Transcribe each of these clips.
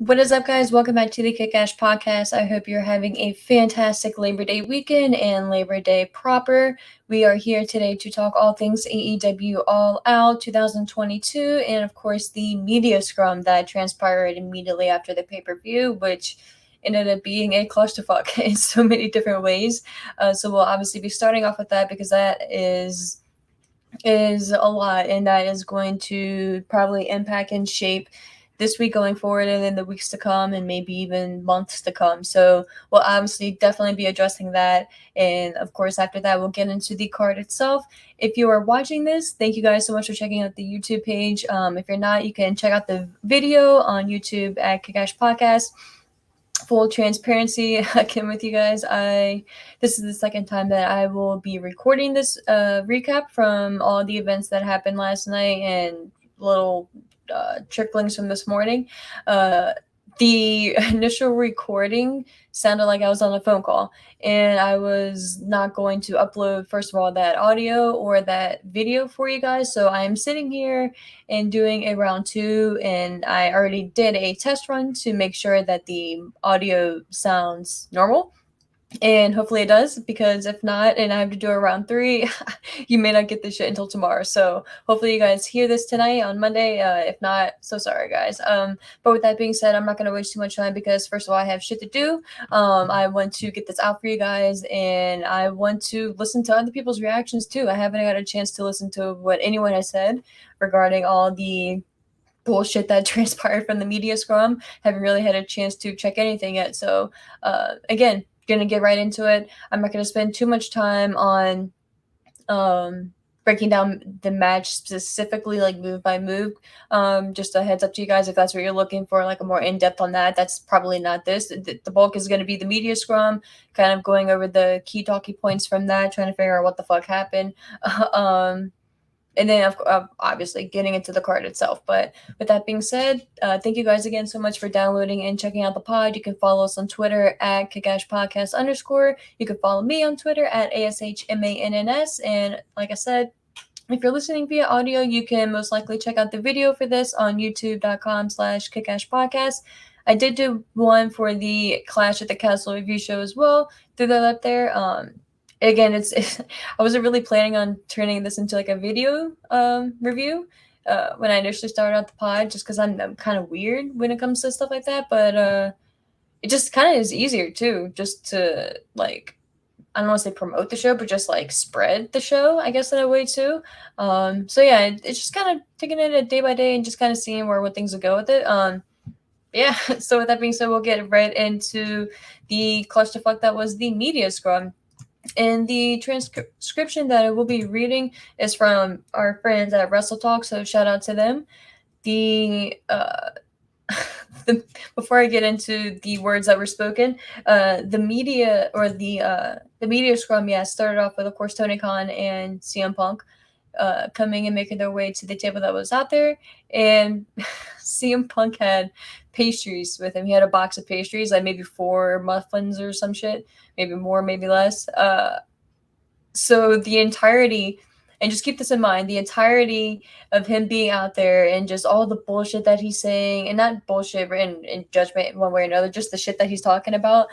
What is up, guys? Welcome back to the Kick-Ass Podcast. I hope you're having a fantastic Labor Day weekend and Labor Day proper. We are here today to talk all things AEW All Out 2022 and, of course, the media scrum that transpired immediately after the pay-per-view, which ended up being a clusterfuck in so many different ways. So we'll obviously be starting off with that because that is a lot, and that is going to probably impact and shape this week going forward and then the weeks to come and maybe even months to come. So we'll obviously definitely be addressing that. And of course, after that, we'll get into the card itself. If you are watching this, thank you guys so much for checking out the YouTube page. If you're not, you can check out the video on YouTube at Kick-Ass Podcast. Full transparency again with you guys, this is the second time that I will be recording this recap from all the events that happened last night and little tricklings from this morning. The initial recording sounded like I was on a phone call, and I was not going to upload, first of all, that audio or that video for you guys. So I am sitting here and doing a round 2, and I already did a test run to make sure that the audio sounds normal. And hopefully it does, because if not, and I have to do a round 3, you may not get this shit until tomorrow. So hopefully you guys hear this tonight on Monday. If not, so sorry, guys. But with that being said, I'm not going to waste too much time because, first of all, I have shit to do. I want to get this out for you guys, and I want to listen to other people's reactions too. I haven't got a chance to listen to what anyone has said regarding all the bullshit that transpired from the media scrum. Haven't really had a chance to check anything yet. So again, gonna get right into it. I'm not gonna spend too much time on breaking down the match specifically, like move by move. Just a heads up to you guys, if that's what you're looking for, like a more in-depth on that, that's probably not this. The bulk is going to be the media scrum, kind of going over the key talking points from that, trying to figure out what the fuck happened. And then, obviously, getting into the card itself. But with that being said, thank you guys again so much for downloading and checking out the pod. You can follow us on Twitter at @KickAssPodcast_. You can follow me on Twitter at ASHMANNS. And like I said, if you're listening via audio, you can most likely check out the video for this on youtube.com/KickAssPodcast. I did do one for the Clash at the Castle review show as well. Threw that up there. Again, it's I wasn't really planning on turning this into like a video review when I initially started out the pod, just because I'm kind of weird when it comes to stuff like that. But it just kind of is easier too, just to like, I don't want to say promote the show, but just like spread the show, I guess, in a way too. So yeah, it's just kind of taking it a day by day and just kind of seeing what things will go with it. Yeah. So with that being said, we'll get right into the clusterfuck that was the media scrum. And the transcription that I will be reading is from our friends at Wrestle Talk, so shout out to them. Before I get into the words that were spoken, the media scrum, started off with, of course, Tony Khan and CM Punk coming and making their way to the table that was out there, and CM Punk had pastries with him. He had a box of pastries, like maybe 4 muffins or some shit, maybe more, maybe less. So the entirety, and just keep this in mind, the entirety of him being out there and just all the bullshit that he's saying, and not bullshit in judgment one way or another, just the shit that he's talking about,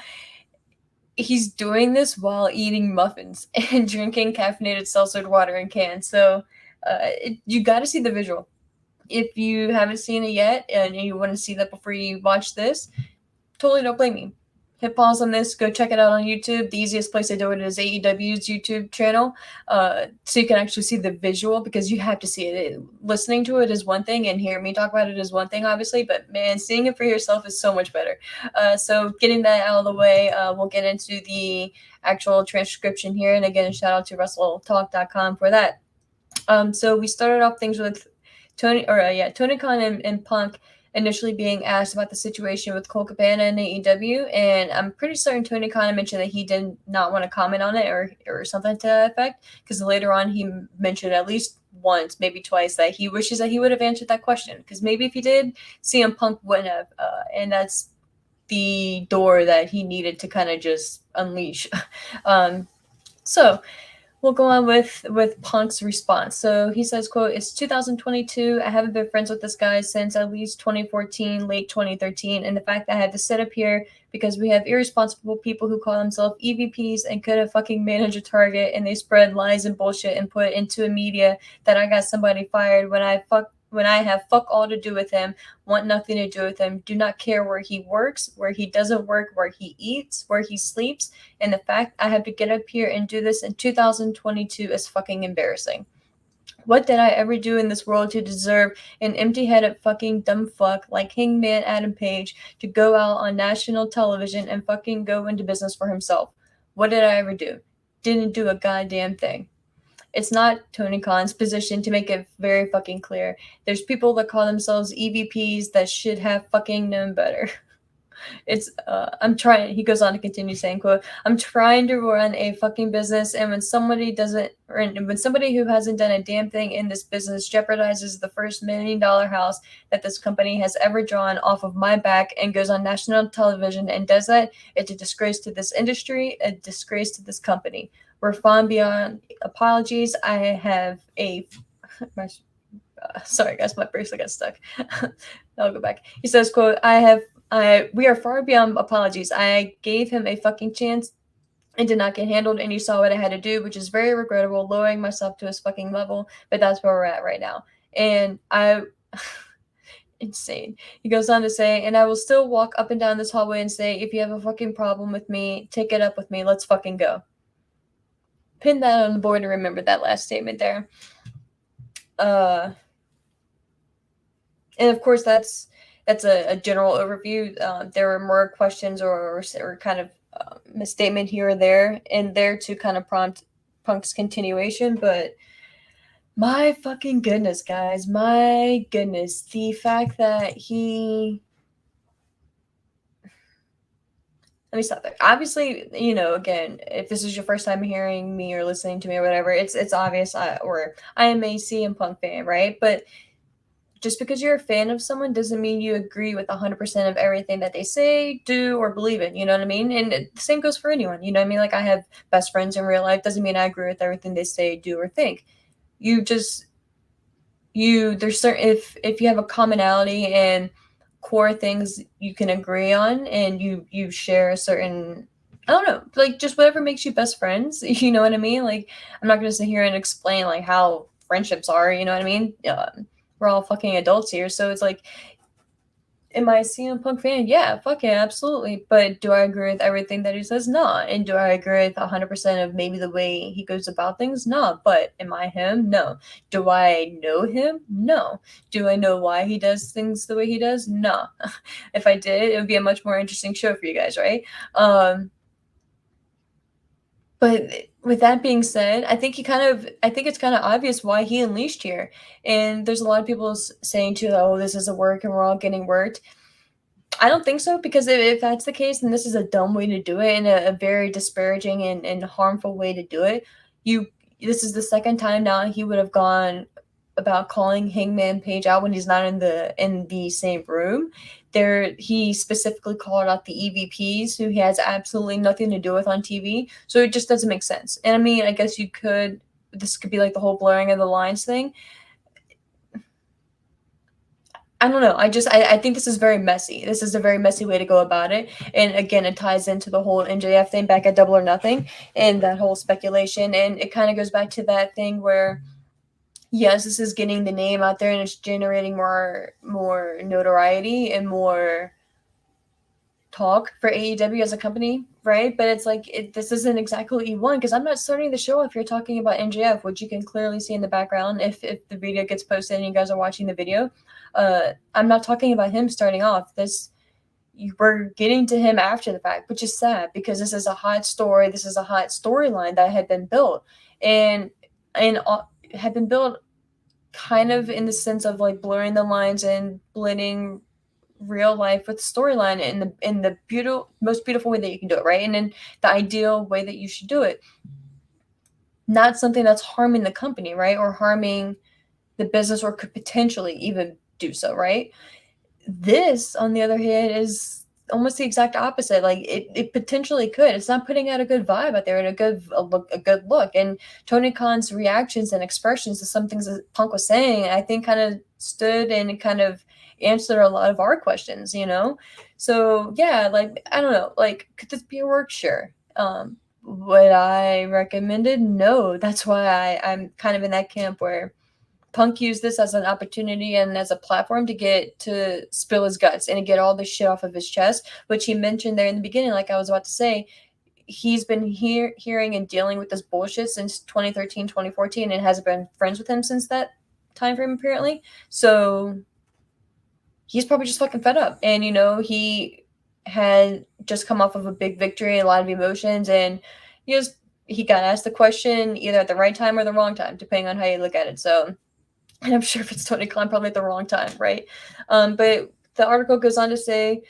he's doing this while eating muffins and drinking caffeinated seltzer water in cans. So you got to see the visual. If you haven't seen it yet and you want to see that before you watch this, totally don't blame me. Hit pause on this, go check it out on YouTube. The easiest place to do it is AEW's YouTube channel, so you can actually see the visual, because you have to see it. Listening to it is one thing, and hearing me talk about it is one thing, obviously, but man, seeing it for yourself is so much better. So getting that out of the way, we'll get into the actual transcription here. And again, shout out to WrestleTalk.com for that. So we started off things with Tony Khan and Punk initially being asked about the situation with Colt Cabana and AEW, and I'm pretty certain Tony Khan mentioned that he did not want to comment on it or something to that effect, because later on he mentioned at least once, maybe twice, that he wishes that he would have answered that question, because maybe if he did, CM Punk wouldn't have, and that's the door that he needed to kind of just unleash. So we'll go on with Punk's response. So he says, quote, "It's 2022. I haven't been friends with this guy since at least 2014, late 2013. And the fact that I had to sit up here because we have irresponsible people who call themselves EVPs and could have fucking managed a target, and they spread lies and bullshit and put into a media that I got somebody fired when I have fuck all to do with him, want nothing to do with him, do not care where he works, where he doesn't work, where he eats, where he sleeps, and the fact I have to get up here and do this in 2022 is fucking embarrassing. What did I ever do in this world to deserve an empty-headed fucking dumb fuck like Hangman Adam Page to go out on national television and fucking go into business for himself? What did I ever do? Didn't do a goddamn thing." It's not Tony Khan's position to make it very fucking clear. There's people that call themselves EVPs that should have fucking known better. It's I'm trying, he goes on to continue saying, quote, "I'm trying to run a fucking business, and when somebody doesn't, or when somebody who hasn't done a damn thing in this business jeopardizes the first $1 million house that this company has ever drawn off of my back and goes on national television and does that, it's a disgrace to this industry, a disgrace to this company. We're far beyond apologies. I have a my, sorry guys, my bracelet got stuck. I'll go back. He says, quote, we are far beyond apologies. I gave him a fucking chance and did not get handled, and you saw what I had to do, which is very regrettable, lowering myself to his fucking level, but that's where we're at right now." And I insane. He goes on to say, "And I will still walk up and down this hallway and say, if you have a fucking problem with me, take it up with me. Let's fucking go." Pin that on the board and remember that last statement there. And of course, that's a general overview. There were more questions or kind of misstatement here or there in there to kind of prompt Punk's continuation, but my fucking goodness, guys, my goodness, the fact that he. Let me stop there. Obviously, you know, again, if this is your first time hearing me or listening to me or whatever, it's obvious. I am a CM Punk fan, right? But just because you're a fan of someone doesn't mean you agree with 100% of everything that they say, do, or believe in. You know what I mean? And the same goes for anyone. You know what I mean? Like, I have best friends in real life. Doesn't mean I agree with everything they say, do, or think. You just there's certain, if you have a commonality and core things you can agree on, and you share a certain, I don't know, like just whatever makes you best friends. You know what I mean? Like, I'm not gonna sit here and explain like how friendships are. You know what I mean? We're all fucking adults here, so it's like, am I a CM Punk fan? Yeah, fuck yeah, absolutely. But do I agree with everything that he says? No. And do I agree with 100% of maybe the way he goes about things? No. But am I him? No. Do I know him? No. Do I know why he does things the way he does? No. If I did, it would be a much more interesting show for you guys, right? But with that being said, I think it's kind of obvious why he unleashed here. And there's a lot of people saying too, oh, this is a work and we're all getting worked. I don't think so, because if that's the case, then this is a dumb way to do it, and a very disparaging and harmful way to do it. This is the second time now he would have gone about calling Hangman Page out when he's not in the same room. He specifically called out the EVPs, who he has absolutely nothing to do with on TV. So it just doesn't make sense. And I mean, I guess this could be like the whole blurring of the lines thing. I don't know. I think this is very messy. This is a very messy way to go about it. And again, it ties into the whole MJF thing back at Double or Nothing and that whole speculation. And it kind of goes back to that thing where, yes, this is getting the name out there and it's generating more notoriety and more talk for AEW as a company, right? But it's like, this isn't exactly what you want, because I'm not starting the show if you're talking about MJF, which you can clearly see in the background if the video gets posted and you guys are watching the video. I'm not talking about him starting off. We're getting to him after the fact, which is sad, because this is a hot story. This is a hot storyline that had been built and had been built kind of in the sense of like blurring the lines and blending real life with storyline in the most beautiful way that you can do it, right? And in the ideal way that you should do it. Not something that's harming the company, right? Or harming the business, or could potentially even do so, right? This, on the other hand, is almost the exact opposite. Like it potentially could. It's not putting out a good vibe out there and a good look. And Tony Khan's reactions and expressions to some things that Punk was saying, I think, kind of stood and kind of answered a lot of our questions. So yeah, like I don't know, like could this be a work? Sure. Would I recommend it? No. That's why I'm kind of in that camp where Punk used this as an opportunity and as a platform to spill his guts and to get all this shit off of his chest, which he mentioned there in the beginning. Like I was about to say, he's been hearing and dealing with this bullshit since 2013, 2014, and hasn't been friends with him since that time frame, apparently. So he's probably just fucking fed up. And, he had just come off of a big victory, a lot of emotions, and he got asked the question either at the right time or the wrong time, depending on how you look at it. So, and I'm sure if it's Tony Khan, probably at the wrong time, right? But the article goes on to say,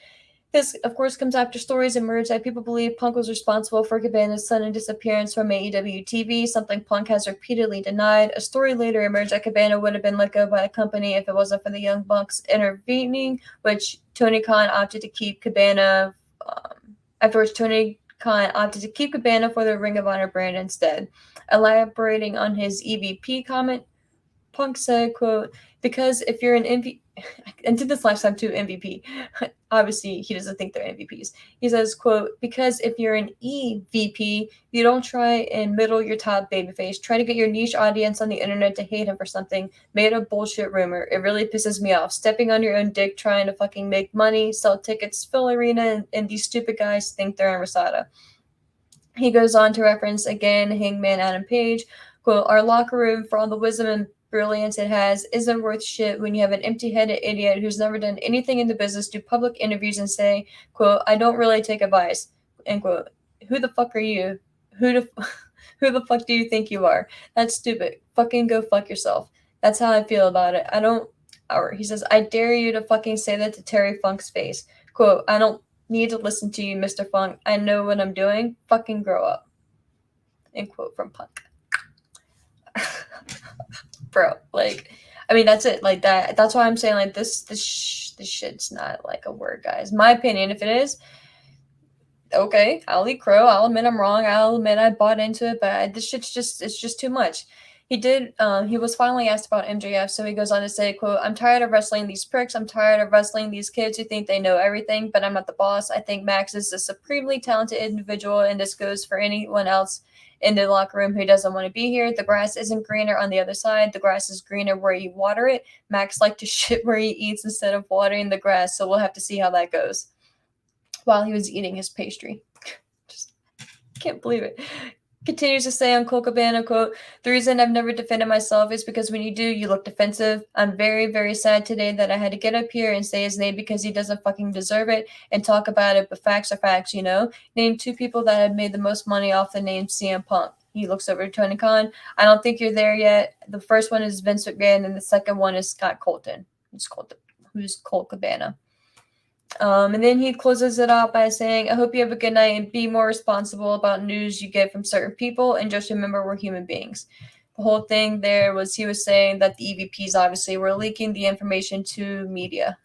this, of course, comes after stories emerged that people believe Punk was responsible for Cabana's sudden disappearance from AEW TV, something Punk has repeatedly denied. A story later emerged that Cabana would have been let go by the company if it wasn't for the Young Bucks intervening, which Tony Khan opted to keep Cabana. Afterwards, Tony Khan opted to keep Cabana for the Ring of Honor brand instead. Elaborating on his EVP comment, Punk said, quote, because if you're an MVP, and did this last time too, MVP. Obviously, he doesn't think they're MVPs. He says, quote, because if you're an EVP, you don't try and middle your top babyface. Try to get your niche audience on the internet to hate him for something. Made a bullshit rumor. It really pisses me off. Stepping on your own dick, trying to fucking make money, sell tickets, fill arena, and these stupid guys think they're in Rosada. He goes on to reference again Hangman Adam Page, quote, our locker room, for all the wisdom and brilliance it has, isn't worth shit when you have an empty-headed idiot who's never done anything in the business do public interviews and say, quote, I don't really take advice, end quote. Who the fuck are you? Who the fuck do you think you are? That's stupid. Fucking go fuck yourself. That's how I feel about it. He says, I dare you to fucking say that to Terry Funk's face. Quote, I don't need to listen to you, Mr. Funk. I know what I'm doing. Fucking grow up. End quote from Punk. Bro, like, I mean, that's it. Like that. That's why I'm saying, like, this shit's not like a word, guys. My opinion. If it is, okay, I'll eat crow. I'll admit I'm wrong. I'll admit I bought into it. But this shit's it's just too much. He was finally asked about MJF, so he goes on to say, quote, I'm tired of wrestling these pricks. I'm tired of wrestling these kids who think they know everything, but I'm not the boss. I think Max is a supremely talented individual, and this goes for anyone else in the locker room who doesn't want to be here. The grass isn't greener on the other side. The grass is greener where you water it. Max likes to shit where he eats instead of watering the grass, so we'll have to see how that goes. While he was eating his pastry. Just can't believe it. Continues to say on Colt Cabana, quote, the reason I've never defended myself is because when you do, you look defensive. I'm very, very sad today that I had to get up here and say his name because he doesn't fucking deserve it and talk about it, but facts are facts, Name two people that have made the most money off the name CM Punk. He looks over to Tony Khan. I don't think you're there yet. The first one is Vince McMahon, and the second one is Scott Colton, who's Colt Cabana. And then he closes it out by saying, I hope you have a good night and be more responsible about news you get from certain people, and just remember we're human beings. The whole thing there was he was saying that the EVPs obviously were leaking the information to media.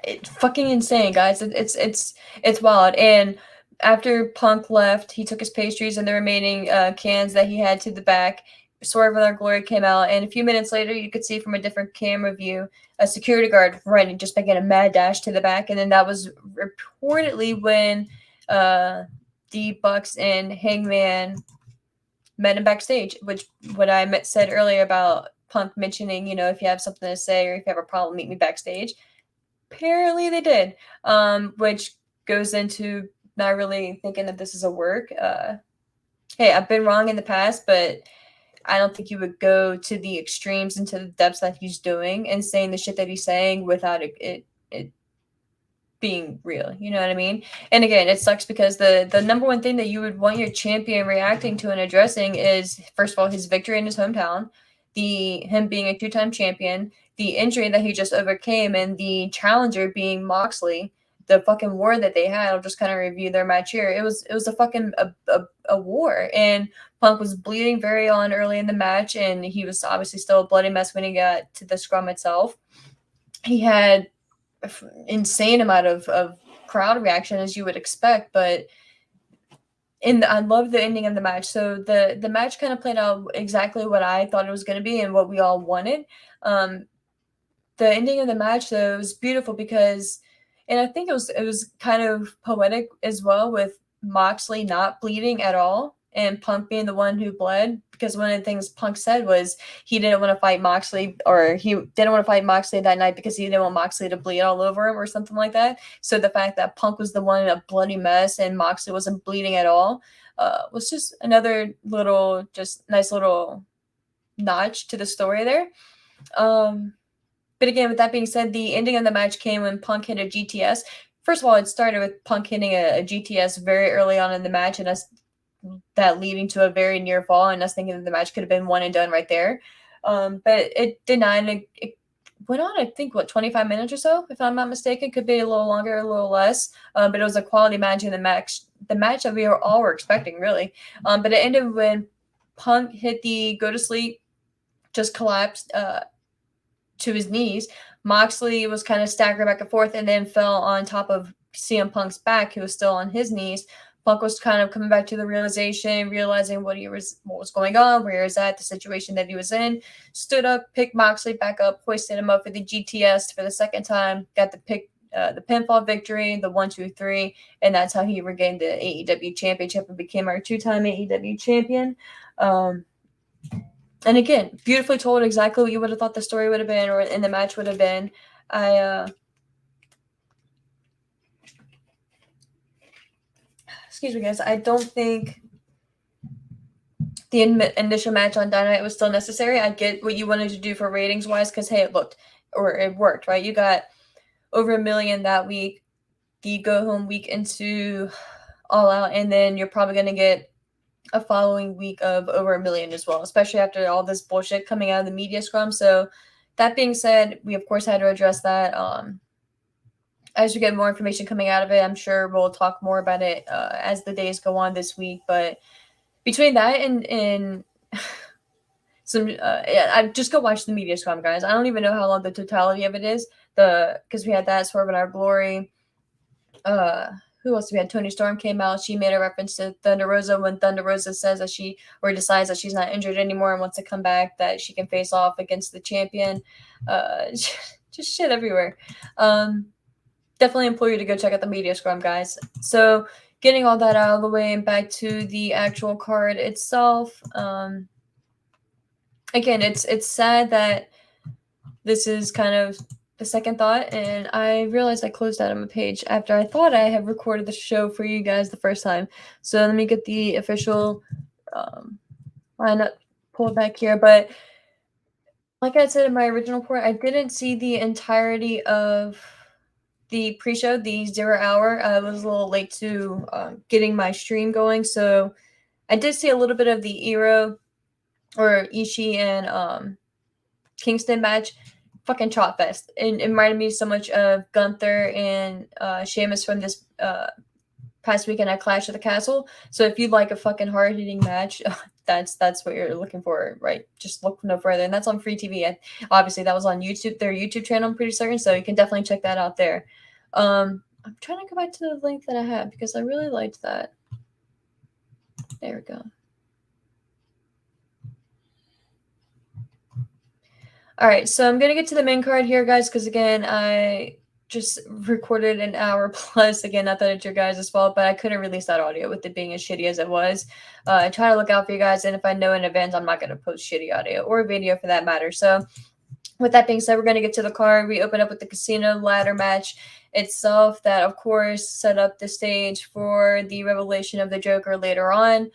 It's fucking insane, guys. It's wild. And after Punk left, he took his pastries and the remaining cans that he had to the back. Swerve in Our Glory came out, and a few minutes later, you could see from a different camera view a security guard running, just making a mad dash to the back. And then that was reportedly when the Bucks and Hangman met him backstage, which what I said earlier about Punk mentioning, if you have something to say or if you have a problem, meet me backstage. Apparently they did, which goes into not really thinking that this is a work. Hey, I've been wrong in the past, but I don't think you would go to the extremes and to the depths that he's doing and saying the shit that he's saying without it being real. You know what I mean? And again, it sucks because the number one thing that you would want your champion reacting to and addressing is, first of all, his victory in his hometown, him being a two-time champion, the injury that he just overcame, and the challenger being Moxley, the fucking war that they had. I'll just kind of review their match here. It was a fucking a war, and Punk was bleeding very on early in the match, and he was obviously still a bloody mess when he got to the scrum itself. He had insane amount of crowd reaction, as you would expect, but I love the ending of the match. So the match kind of played out exactly what I thought it was going to be and what we all wanted. The ending of the match, though, was beautiful because, and I think it was kind of poetic as well, with Moxley not bleeding at all and Punk being the one who bled, because one of the things Punk said was he didn't want to fight Moxley, or he didn't want to fight Moxley that night because he didn't want Moxley to bleed all over him or something like that. So the fact that Punk was the one in a bloody mess and Moxley wasn't bleeding at all was just another little, just nice little notch to the story there. But again, with that being said, the ending of the match came when Punk hit a GTS. First of all, it started with Punk hitting a GTS very early on in the match, and that leading to a very near fall, and us thinking that the match could have been one and done right there. But it did not. It went on, I think, 25 minutes or so, if I'm not mistaken. Could be a little longer, a little less. But it was a quality match in the match that we all were expecting, really. But it ended when Punk hit the go to sleep, just collapsed to his knees. Moxley was kind of staggered back and forth and then fell on top of CM Punk's back, who was still on his knees. Punk was kind of coming back to the realization, realizing what was going on, where he was at, the situation that he was in. Stood up, picked Moxley back up, hoisted him up for the GTS for the second time, got the pinfall victory, the 1-2-3, and that's how he regained the AEW championship and became our 2-time AEW champion. And again, beautifully told, exactly what you would have thought the story would have been, or in the match would have been. Excuse me, guys. I don't think the initial match on Dynamite was still necessary. I get what you wanted to do for ratings wise, because hey, it worked, right? You got over 1 million that week. The go home week into All Out, and then you're probably going to get a following week of over 1 million as well, especially after all this bullshit coming out of the media scrum. So that being said, we of course had to address that. As we get more information coming out of it, I'm sure we'll talk more about it as the days go on this week. But between that and some, I just go watch the media scrum, guys. I don't even know how long the totality of it is. Because we had that Swerve in Our Glory. Who else? We had Tony Storm came out. She made a reference to Thunder Rosa when Thunder Rosa says that decides that she's not injured anymore and wants to come back, that she can face off against the champion. Just shit everywhere. Definitely implore you to go check out the media scrum, guys. So getting all that out of the way and back to the actual card itself. Again, it's sad that this is kind of the second thought, and I realized I closed out on my page after I thought I had recorded the show for you guys the first time. So let me get the official lineup pulled back here. But like I said in my original report, I didn't see the entirety of the pre-show, the 0 hour. I was a little late to getting my stream going, so I did see a little bit of the Ishii and Kingston match. Fucking chop fest. It reminded me so much of Gunther and Sheamus from this past weekend at Clash of the Castle. So if you'd like a fucking hard-hitting match, that's what you're looking for, right? Just look no further. And that's on free TV. Obviously, that was on YouTube, their YouTube channel, I'm pretty certain. So you can definitely check that out there. I'm trying to go back to the link that I had because I really liked that. There we go. All right, so I'm going to get to the main card here, guys, because, again, I just recorded an hour plus. Again, not that it's your guys' fault, but I couldn't release that audio with it being as shitty as it was. I try to look out for you guys, and if I know in advance, I'm not going to post shitty audio or video for that matter. So with that being said, we're going to get to the card. We open up with the Casino ladder match itself that, of course, set up the stage for the revelation of the Joker later on.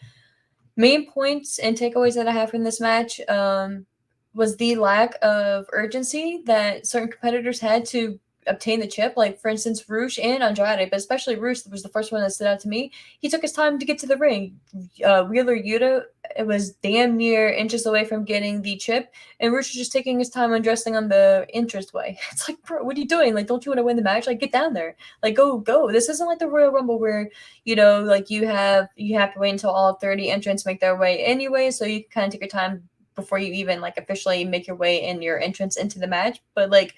Main points and takeaways that I have from this match was the lack of urgency that certain competitors had to obtain the chip. Like, for instance, Roosh and Andrade, but especially Roosh was the first one that stood out to me. He took his time to get to the ring. Wheeler Yuta, it was damn near inches away from getting the chip, and Roosh was just taking his time undressing on the entrance way. It's like, bro, what are you doing? Like, don't you want to win the match? Like, get down there. Like, go. This isn't like the Royal Rumble where, like you have to wait until all 30 entrants make their way anyway, so you can kind of take your time before you even like officially make your way in your entrance into the match. But like,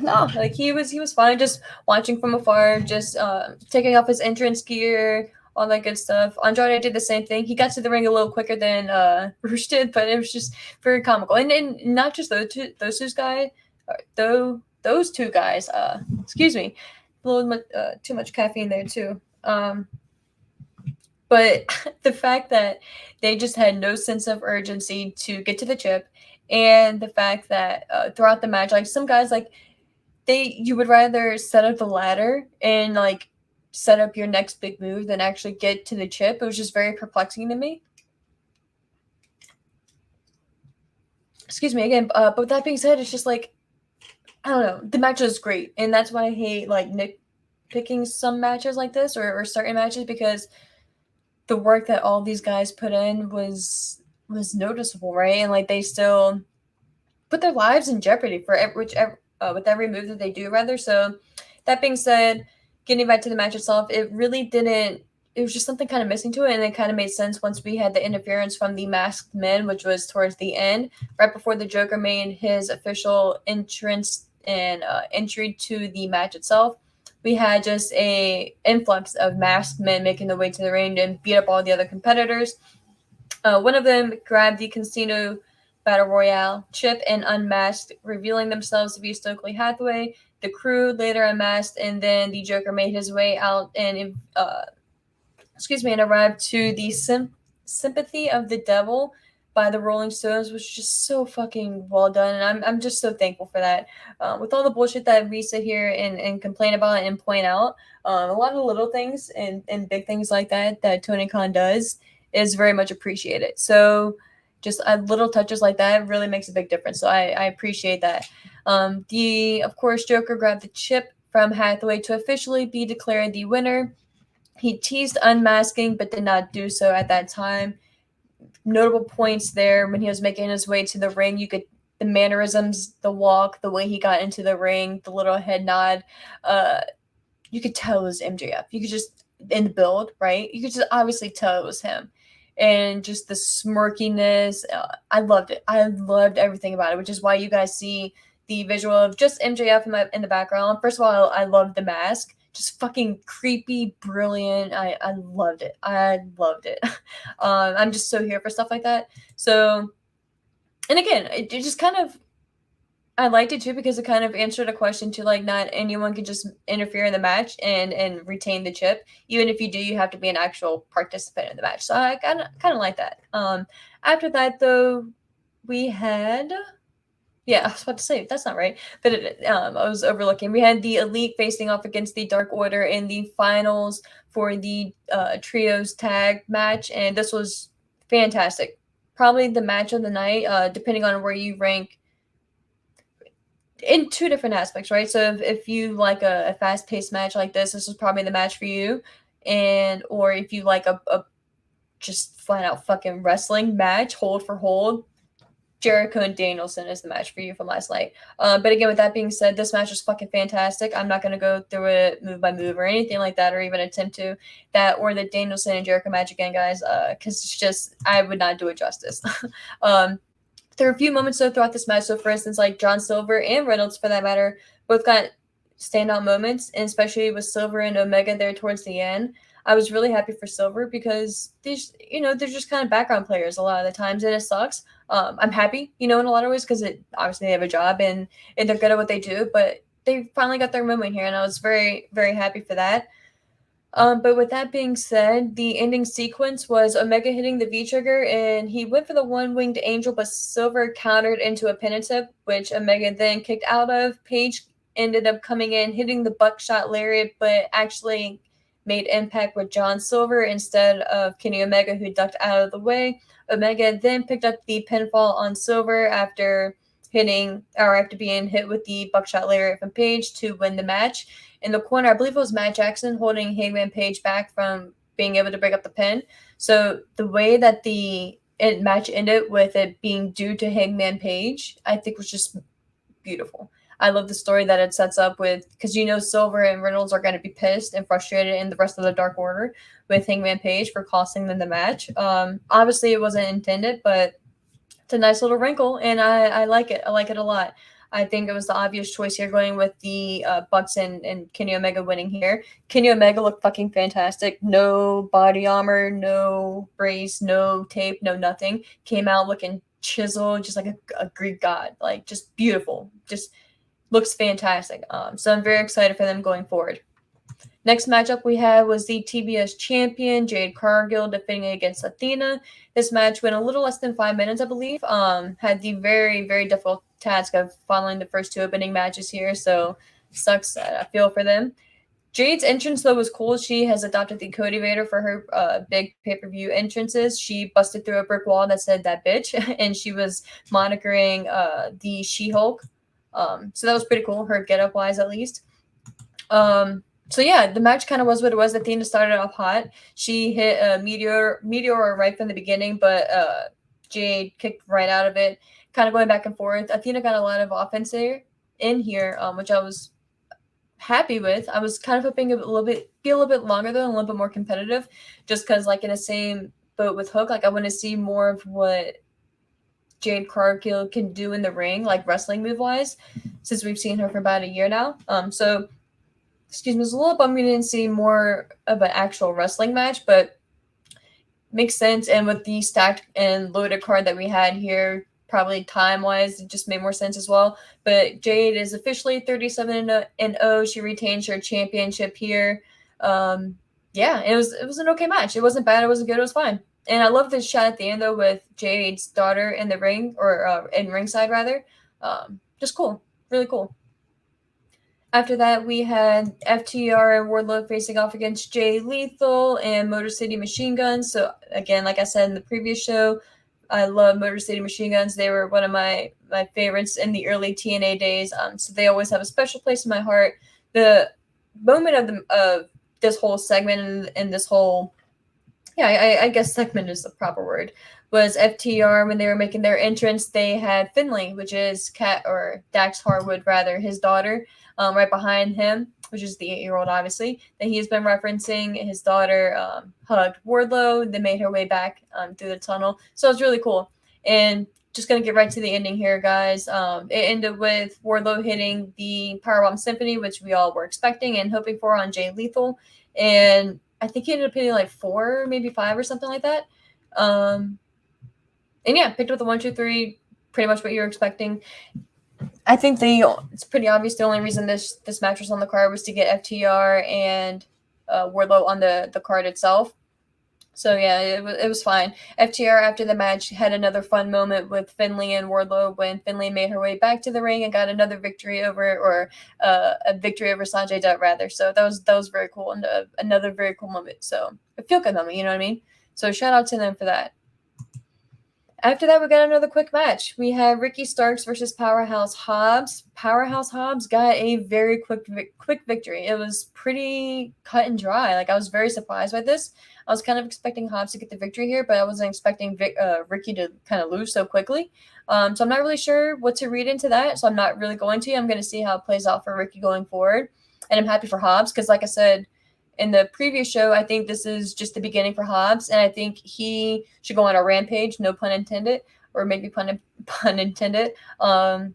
no, like he was fine just watching from afar, just taking off his entrance gear, all that good stuff. Andrade did the same thing. He got to the ring a little quicker than Roosh did, but it was just very comical. And not just those two guys, those two guys. Excuse me, a little too much caffeine there too. But the fact that they just had no sense of urgency to get to the chip, and the fact that throughout the match, like some guys, like you would rather set up the ladder and like set up your next big move than actually get to the chip. It was just very perplexing to me. Excuse me again. But with that being said, it's just like, I don't know. The match was great, and that's why I hate like nitpicking some matches like this or certain matches, because the work that all these guys put in was noticeable, right? And like they still put their lives in jeopardy for with every move that they do, rather. So that being said, getting back to the match itself, it really didn't. It was just something kind of missing to it, and it kind of made sense once we had the interference from the masked men, which was towards the end, right before the Joker made his official entrance and entry to the match itself. We had just a influx of masked men making their way to the ring and beat up all the other competitors. One of them grabbed the Casino Battle Royale chip and unmasked, revealing themselves to be Stokely Hathaway. The crew later unmasked, and then the Joker made his way out and arrived to the Sympathy of the Devil by the Rolling Stones, which is just so fucking well done, and I'm just so thankful for that. With all the bullshit that we sit here and complain about and point out, a lot of little things and big things like that Tony Khan does is very much appreciated. So just little touches like that really makes a big difference. So I appreciate that. Of course, Joker grabbed the chip from Hathaway to officially be declared the winner. He teased unmasking, but did not do so at that time. Notable points there when he was making his way to the ring. You could the mannerisms, the walk, the way he got into the ring, the little head nod. You could tell it was MJF. You could just in the build, right? You could just obviously tell it was him, and just the smirkiness. I loved it. I loved everything about it, which is why you guys see the visual of just MJF in the background. First of all, I loved the mask. Just fucking creepy, brilliant. I loved it. I'm just so here for stuff like that. So, and again, it just kind of, I liked it too because it kind of answered a question to like not anyone can just interfere in the match and retain the chip. Even if you do, you have to be an actual participant in the match. So I kind of like that. After that though, we had. Yeah, I was about to say, that's not right. But I was overlooking. We had the Elite facing off against the Dark Order in the finals for the Trios tag match. And this was fantastic. Probably the match of the night, depending on where you rank in two different aspects, right? So if you like a fast-paced match like this is probably the match for you. Or if you like a just flat-out fucking wrestling match, hold for hold, Jericho and Danielson is the match for you from last night. But again, with that being said, this match was fucking fantastic. I'm not going to go through it move by move or anything like that, or even attempt to that, or the Danielson and Jericho match again, guys, because it's just, I would not do it justice. There were a few moments though throughout this match. So for instance, like John Silver and Reynolds, for that matter, both got standout moments, and especially with Silver and Omega there towards the end. I was really happy for Silver because they're just kind of background players a lot of the times, and it sucks. I'm happy, in a lot of ways, because obviously they have a job and they're good at what they do, but they finally got their moment here, and I was very, very happy for that. But with that being said, the ending sequence was Omega hitting the V-trigger, and he went for the one-winged angel, but Silver countered into a penitent, which Omega then kicked out of. Paige ended up coming in, hitting the buckshot lariat, but actually made impact with John Silver instead of Kenny Omega, who ducked out of the way. Omega then picked up the pinfall on Silver after hitting or after being hit with the buckshot lariat from Page to win the match. In the corner, I believe it was Matt Jackson holding Hangman Page back from being able to break up the pin. So the way that the match ended with it being due to Hangman Page, I think was just beautiful. I love the story that it sets up with, because Silver and Reynolds are going to be pissed and frustrated in the rest of the Dark Order with Hangman Page for costing them the match. Obviously, it wasn't intended, but it's a nice little wrinkle, and I like it. I like it a lot. I think it was the obvious choice here, going with the Bucks and Kenny Omega winning here. Kenny Omega looked fucking fantastic. No body armor, no brace, no tape, no nothing. Came out looking chiseled, just like a Greek god. Like, just beautiful. Just looks fantastic. So I'm very excited for them going forward. Next matchup we had was the TBS champion, Jade Cargill, defending against Athena. This match went a little less than 5 minutes, I believe. Had the very, very difficult task of following the first two opening matches here, so sucks. I feel for them. Jade's entrance, though, was cool. She has adopted the Cody Vader for her big pay-per-view entrances. She busted through a brick wall that said "that bitch," and she was monikering the She-Hulk. So that was pretty cool, her get-up-wise, at least. So yeah, the match kind of was what it was. Athena started off hot. She hit a meteor right from the beginning, but Jade kicked right out of it, kind of going back and forth. Athena got a lot of offense there in here, which I was happy with. I was kind of hoping be a little bit longer though, and a little bit more competitive, just because like in the same boat with Hook, like I want to see more of what Jade Cargill can do in the ring, like wrestling move wise, since we've seen her for about a year now. So excuse me, it's a little bummed we didn't see more of an actual wrestling match, but makes sense. And with the stacked and loaded card that we had here, probably time-wise, it just made more sense as well. But Jade is officially 37-0. She retains her championship here. Yeah, it was an okay match. It wasn't bad. It wasn't good. It was fine. And I love this shot at the end, though, with Jade's daughter in the ring, or in ringside, rather. Just cool. Really cool. After that, we had FTR and Wardlow facing off against Jay Lethal and Motor City Machine Guns. So, again, like I said in the previous show, I love Motor City Machine Guns. They were one of my favorites in the early TNA days. So they always have a special place in my heart. The moment of this whole segment and this whole, I guess segment is the proper word, was FTR when they were making their entrance. They had Finley, which is Dax Harwood, rather, his daughter, right behind him, which is the 8-year-old, obviously, that he's been referencing. His daughter hugged Wardlow, then made her way back through the tunnel. So it's really cool. And just going to get right to the ending here, guys. It ended with Wardlow hitting the Powerbomb Symphony, which we all were expecting and hoping for on Jay Lethal. And I think he ended up hitting like 4, maybe 5 or something like that. And yeah, picked up the 1, 2, 3, pretty much what you were expecting. I think it's pretty obvious the only reason this match was on the card was to get FTR and Wardlow on the card itself. So yeah, it was fine. FTR after the match had another fun moment with Finley and Wardlow when Finley made her way back to the ring and got another victory over a victory over Sanjay Dutt, rather. So that was very cool, and another very cool moment. So a feel good moment, you know what I mean? So shout out to them for that. After that, we got another quick match. We had Ricky Starks versus Powerhouse Hobbs. Powerhouse Hobbs got a very quick victory. It was pretty cut and dry. Like, I was very surprised by this. I was kind of expecting Hobbs to get the victory here, but I wasn't expecting Ricky to kind of lose so quickly. So I'm not really sure what to read into that, so I'm not really going to. I'm going to see how it plays out for Ricky going forward. And I'm happy for Hobbs because, like I said in the previous show, I think this is just the beginning for Hobbs, and I think he should go on a rampage, no pun intended, or maybe pun intended, and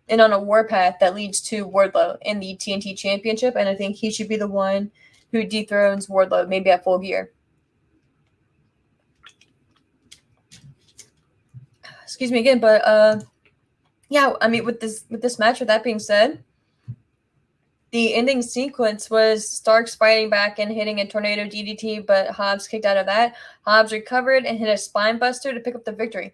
on a warpath that leads to Wardlow in the TNT Championship, and I think he should be the one who dethrones Wardlow, maybe at Full Gear. Excuse me again, but yeah, I mean, with this match, with that being said, the ending sequence was Starks fighting back and hitting a tornado DDT, but Hobbs kicked out of that. Hobbs recovered and hit a spine buster to pick up the victory.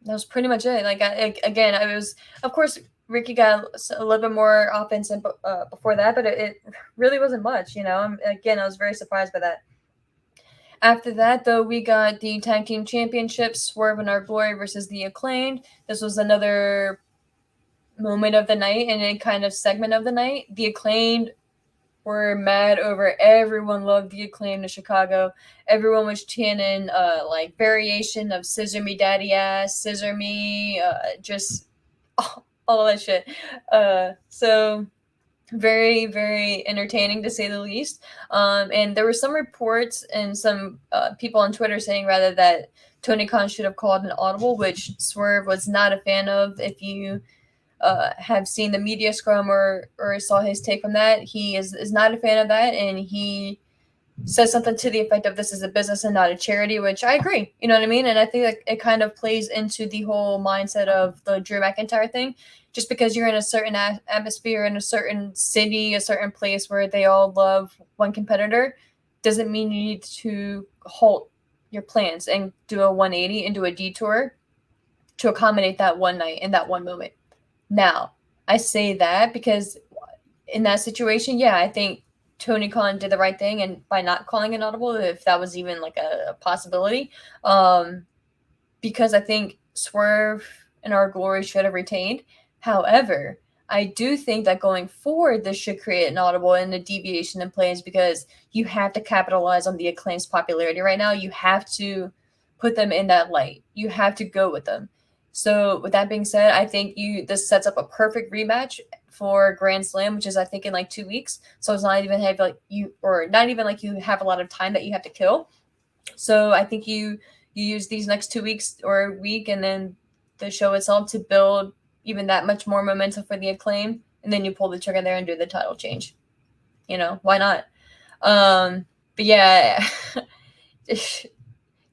That was pretty much it. Like, again, I was, of course, Ricky got a little bit more offense before that, but it really wasn't much, you know. Again, I was very surprised by that. After that, though, we got the Tag Team Championships, Swerve and Our Glory versus the Acclaimed. This was another moment of the night and a kind of segment of the night. The Acclaimed were mad over. Everyone loved the Acclaimed in Chicago. Everyone was chanting like variation of "Scissor Me Daddy Ass," "Scissor Me," just all that shit. So very, very entertaining to say the least. And there were some reports and some people on Twitter saying rather that Tony Khan should have called an audible, which Swerve was not a fan of. If you have seen the media scrum or saw his take on that, he is not a fan of that, and he says something to the effect of this is a business and not a charity, which I agree. You know what I mean? And I think that it kind of plays into the whole mindset of the Drew McIntyre thing. Just because you're in a certain atmosphere, in a certain city, a certain place where they all love one competitor, doesn't mean you need to halt your plans and do a 180 and do a detour to accommodate that one night and that one moment. Now, I say that because in that situation, yeah, I think Tony Khan did the right thing and by not calling an audible, if that was even like a possibility, because I think Swerve and Our Glory should have retained. However, I do think that going forward, this should create an audible and a deviation in plans because you have to capitalize on the Acclaim's popularity right now. You have to put them in that light. You have to go with them. So with that being said, I think this sets up a perfect rematch for Grand Slam, which is I think in like 2 weeks. So it's not even not even like you have a lot of time that you have to kill. So I think you use these next 2 weeks or a week and then the show itself to build even that much more momentum for the Acclaim, and then you pull the trigger there and do the title change. You know, why not? But yeah, it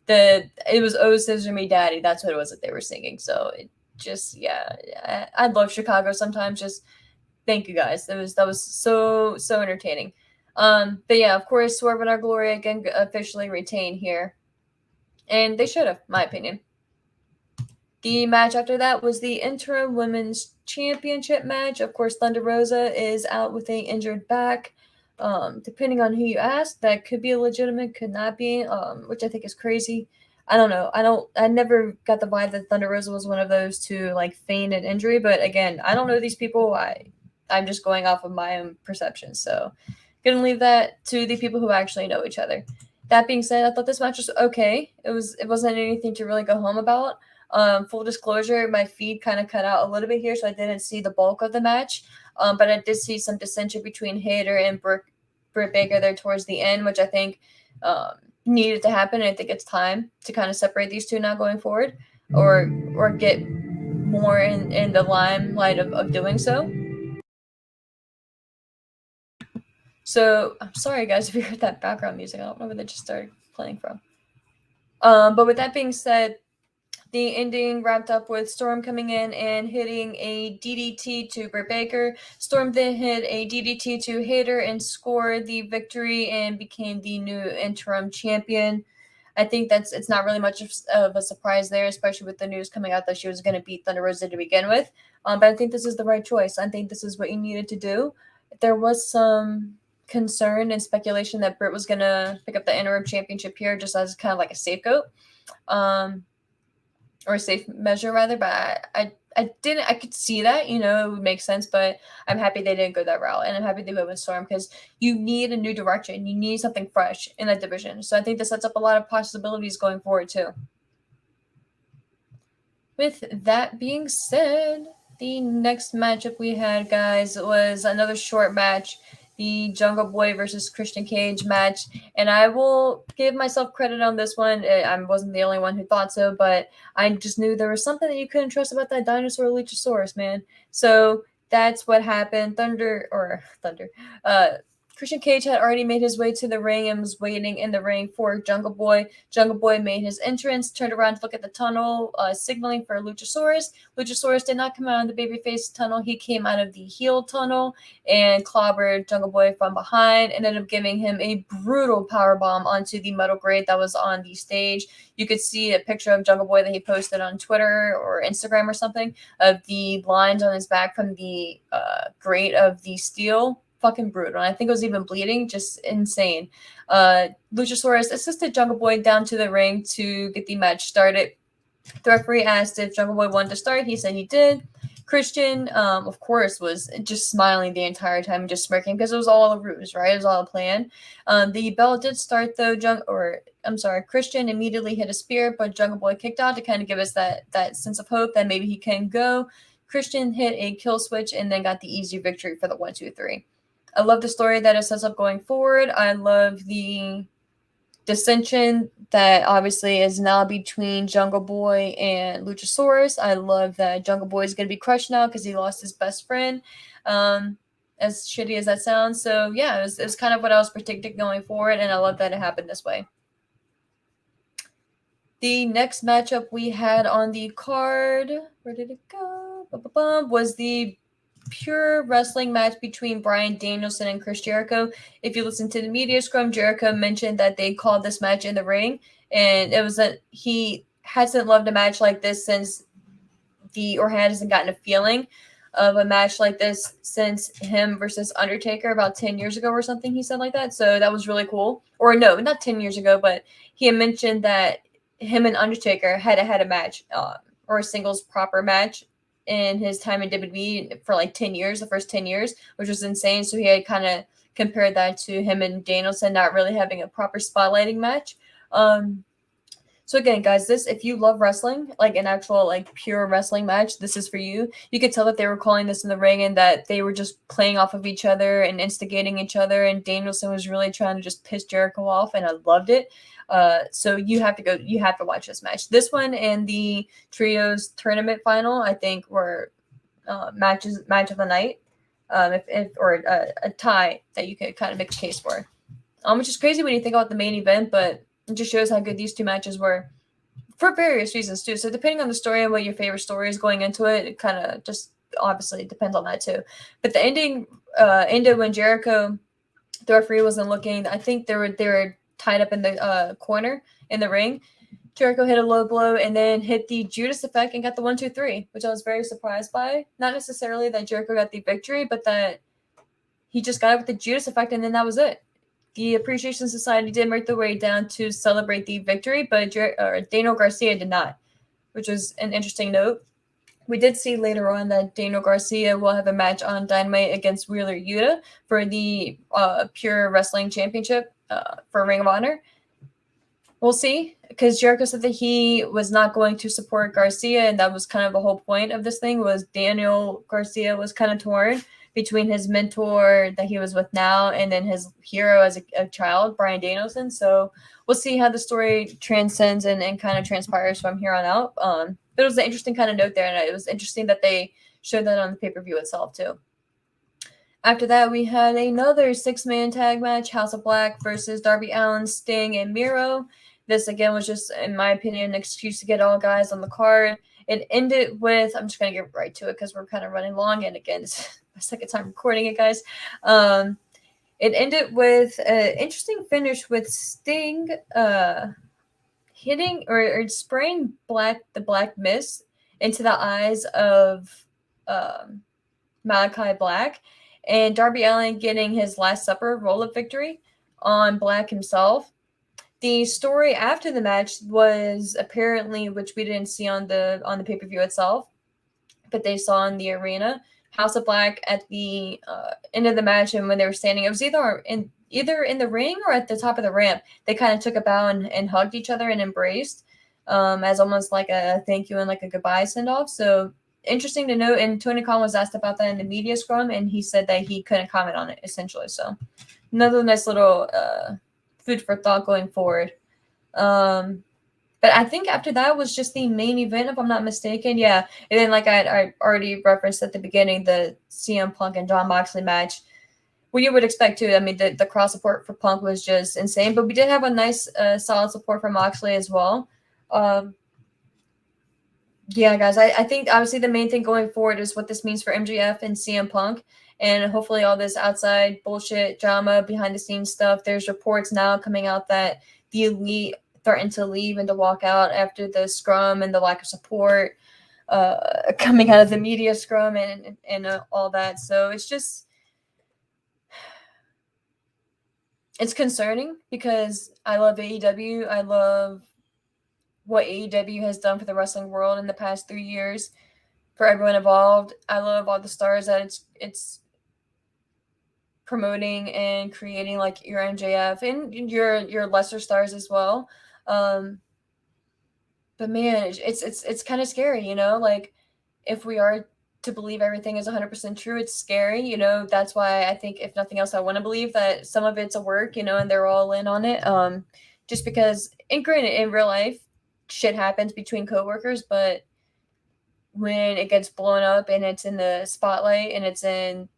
was "Oh Scissor Me Daddy." That's what it was that they were singing. So it just I love Chicago sometimes. Just thank you guys. That was so entertaining. But yeah, of course, Swerve and Our Glory again officially retain here, and they should have, my opinion. The match after that was the Interim Women's Championship match. Of course, Thunder Rosa is out with a injured back. Depending on who you ask, that could be a legitimate, could not be, which I think is crazy. I don't know. I never got the vibe that Thunder Rosa was one of those to like feign an injury, but again, I don't know these people. I'm just going off of my own perception. So gonna leave that to the people who actually know each other. That being said, I thought this match was okay. It wasn't anything to really go home about. Full disclosure, my feed kind of cut out a little bit here, so I didn't see the bulk of the match. But I did see some dissension between Hayter and Britt Baker there towards the end, which I think needed to happen. And I think it's time to kind of separate these two now going forward, or get more in the limelight of doing so. So I'm sorry, guys, if you heard that background music. I don't know where that just started playing from. But with that being said, the ending wrapped up with Storm coming in and hitting a DDT to Britt Baker. Storm then hit a DDT to Hayter and scored the victory and became the new interim champion. I think it's not really much of a surprise there, especially with the news coming out that she was going to beat Thunder Rosa to begin with. But I think this is the right choice. I think this is what you needed to do. There was some concern and speculation that Britt was going to pick up the interim championship here just as kind of like a scapegoat. Or a safe measure rather, but I could see that, it would make sense, but I'm happy they didn't go that route, and I'm happy they went with Storm because you need a new direction. You need something fresh in that division. So I think this sets up a lot of possibilities going forward too. With that being said, the next matchup we had, guys, was another short match, the Jungle Boy versus Christian Cage match. And I will give myself credit on this one. I wasn't the only one who thought so, but I just knew there was something that you couldn't trust about that dinosaur Luchasaurus, man. So that's what happened. Christian Cage had already made his way to the ring and was waiting in the ring for Jungle Boy. Jungle Boy made his entrance, turned around to look at the tunnel, signaling for Luchasaurus. Luchasaurus did not come out of the babyface tunnel. He came out of the heel tunnel and clobbered Jungle Boy from behind, and ended up giving him a brutal powerbomb onto the metal grate that was on the stage. You could see a picture of Jungle Boy that he posted on Twitter or Instagram or something of the lines on his back from the grate of the steel fucking brutal. And I think it was even bleeding, just insane. Luchasaurus assisted Jungle Boy down to the ring to get the match started. The referee asked if Jungle Boy wanted to start. He said he did. Christian, of course, was just smiling the entire time and just smirking because it was all a ruse, right? It was all a plan. The bell did start though. Christian immediately hit a spear, but Jungle Boy kicked out to kind of give us that sense of hope that maybe he can go. Christian hit a kill switch and then got the easy victory for the 1-2-3. I love the story that it sets up going forward. I love the dissension that obviously is now between Jungle Boy and Luchasaurus. I love that Jungle Boy is going to be crushed now because he lost his best friend. As shitty as that sounds. So yeah, it was kind of what I was predicting going forward, and I love that it happened this way. The next matchup we had on the card, where did it go? Was the pure wrestling match between Bryan Danielson and Chris Jericho. If you listen to the media scrum, Jericho mentioned that they called this match in the ring, and it was that he hasn't loved a match like this since hasn't gotten a feeling of a match like this since him versus Undertaker about 10 years ago or something. He said like that. So that was really cool. Or no, not 10 years ago, but he had mentioned that him and Undertaker had a match or a singles proper match in his time in WWE for like 10 years, the first 10 years, which was insane. So he had kind of compared that to him and Danielson not really having a proper spotlighting match. So again, guys, if you love wrestling, like an actual like pure wrestling match, this is for you. You could tell that they were calling this in the ring and that they were just playing off of each other and instigating each other. And Danielson was really trying to just piss Jericho off, and I loved it. So you have to watch this match. This one and the trios tournament final, I think, were match of the night. A tie that you could kind of make a case for. Which is crazy when you think about the main event, but it just shows how good these two matches were for various reasons too. So depending on the story and what your favorite story is going into it, it kind of just obviously depends on that too. But the ending ended when Jericho, the referee, wasn't looking. I think they were tied up in the corner in the ring. Jericho hit a low blow and then hit the Judas effect and got the 1-2-3, which I was very surprised by. Not necessarily that Jericho got the victory, but that he just got it with the Judas effect and then that was it. The Appreciation Society did make their way down to celebrate the victory, but Daniel Garcia did not, which was an interesting note. We did see later on that Daniel Garcia will have a match on Dynamite against Wheeler Yuta for the Pure Wrestling Championship for Ring of Honor. We'll see, because Jericho said that he was not going to support Garcia, and that was kind of the whole point of this thing, was Daniel Garcia was kind of torn between his mentor that he was with now and then his hero as a child, Bryan Danielson. So we'll see how the story transcends and kind of transpires from here on out. But it was an interesting kind of note there, and it was interesting that they showed that on the pay-per-view itself too. After that, we had another 6-man tag match, House of Black versus Darby Allin, Sting, and Miro. This, again, was just, in my opinion, an excuse to get all guys on the card. It ended with, I'm just going to get right to it because we're kind of running long, and again, it's my second time recording it, guys. It ended with an interesting finish with Sting hitting or spraying the black mist into the eyes of Malachi Black, and Darby Allin getting his Last Supper roll-up victory on Black himself. The story after the match was apparently, which we didn't see on the pay-per-view itself, but they saw in the arena, House of Black at the end of the match, and when they were standing, it was either in the ring or at the top of the ramp, they kind of took a bow and hugged each other and embraced as almost like a thank you and like a goodbye send-off. So interesting to note, and Tony Khan was asked about that in the media scrum, and he said that he couldn't comment on it, essentially. So another nice little food for thought going forward. But I think after that was just the main event, if I'm not mistaken. Yeah. And then, like I already referenced at the beginning, the CM Punk and Jon Moxley match. Well, you would expect too. I mean, the cross support for Punk was just insane. But we did have a nice, solid support for Moxley as well. Yeah, guys, I think obviously the main thing going forward is what this means for MJF and CM Punk. And hopefully all this outside bullshit drama, behind the scenes stuff. There's reports now coming out that the Elite threatened to leave and to walk out after the scrum and the lack of support coming out of the media scrum and all that. So it's just, it's concerning because I love AEW. I love what AEW has done for the wrestling world in the past 3 years for everyone involved. I love all the stars that it's promoting and creating, like your MJF and your lesser stars as well. Um, but man, it's kind of scary, you know. Like if we are to believe everything is 100% true, it's scary, you know. That's why I think, if nothing else, I want to believe that some of it's a work, you know, and they're all in on it. Just because, and granted, in real life, shit happens between coworkers, but when it gets blown up and it's in the spotlight and it's on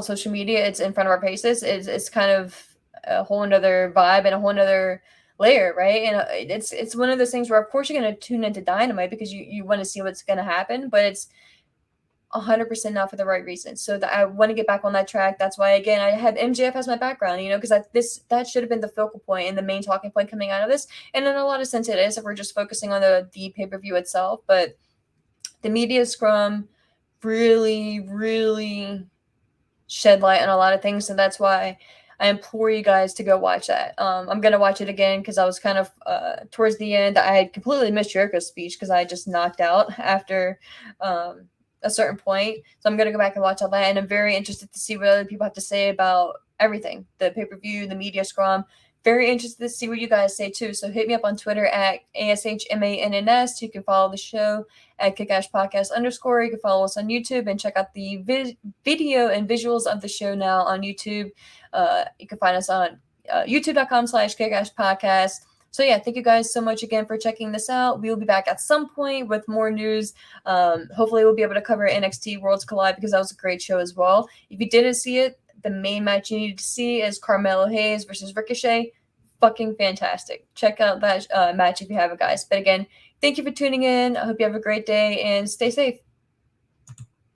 social media, it's in front of our faces, it's kind of a whole another vibe and a whole another layer, right? And it's one of those things where, of course, you're going to tune into Dynamite because you want to see what's going to happen, but it's 100% not for the right reasons. So that I want to get back on that track. That's why, again, I had MJF as my background, you know, because that should have been the focal point and the main talking point coming out of this. And in a lot of sense, it is if we're just focusing on the pay-per-view itself. But the media scrum really, really shed light on a lot of things, and that's why I implore you guys to go watch that. I'm gonna watch it again because I was kind of towards the end. I had completely missed Jericho's speech because I just knocked out after a certain point. So I'm gonna go back and watch all that, and I'm very interested to see what other people have to say about everything: the pay-per-view, the media scrum. Very interested to see what you guys say too. So hit me up on Twitter at ASHMANNS. You can follow the show at Kickash Podcast _. You can follow us on YouTube and check out the video and visuals of the show now on YouTube. You can find us on youtube.com/Kickash Podcast. So yeah, thank you guys so much again for checking this out. We will be back at some point with more news. Hopefully we'll be able to cover NXT Worlds Collide because that was a great show as well. If you didn't see it, the main match you need to see is Carmelo Hayes versus Ricochet. Fucking fantastic. Check out that match if you haven't, guys. But again, thank you for tuning in. I hope you have a great day and stay safe.